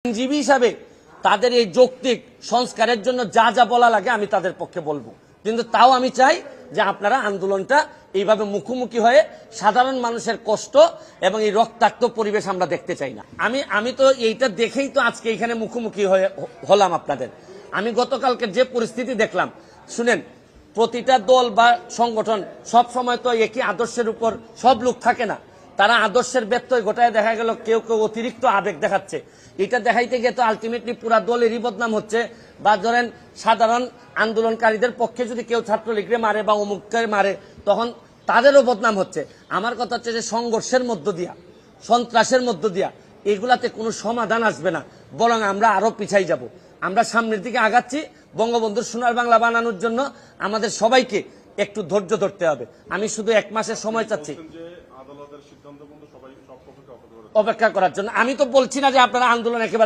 আইনজীবী হিসাবে তাদের এই যৌক্তিক সংস্কারের জন্য যা যা বলা লাগে আমি তাদের পক্ষে বলবো, কিন্তু তাও আমি চাই যে আপনারা আন্দোলনটা এইভাবে মুখোমুখি হয়ে সাধারণ মানুষের কষ্ট এবং এই রক্তাক্ত পরিবেশ আমরা দেখতে চাই না। আমি তো এইটা দেখেই তো আজকে এখানে মুখোমুখি হয়ে হলাম আপনাদের। আমি গতকালকে যে পরিস্থিতি দেখলাম, শুনেন, প্রতিটা দল বা সংগঠন সব সময় তো একই আদর্শের উপর সব লোক থাকে না, তারা আদর্শের ব্যত্যয় ঘটায় দেখা গেল কেউ কেউ অতিরিক্ত আবেগ দেখাচ্ছে। এটা দেখাইতে গিয়ে তো আলটিমেটলি পুরা দলেরই বদনাম হচ্ছে। বা ধরেন সাধারণ আন্দোলনকারীদের পক্ষে যদি কেউ ছাত্রলীগকে মারে বা অমুককে মারে তখন তাদেরও বদনাম হচ্ছে। আমার কথা হচ্ছে যে সংঘর্ষের মধ্য দিয়া, সন্ত্রাসের মধ্য দিয়া এগুলাতে কোনো সমাধান আসবে না, বরং আমরা আরো পিছাই যাব। আমরা সামনের দিকে আগাচ্ছি। বঙ্গবন্ধুর সোনার বাংলা বানানোর জন্য আমাদের সবাইকে একটু ধৈর্য ধরতে হবে। আমি শুধু 1 মাসের সময় চাচ্ছি অপেক্ষা করার জন্য। আমি তো বলছি না যে আপনারা আন্দোলন একেবারে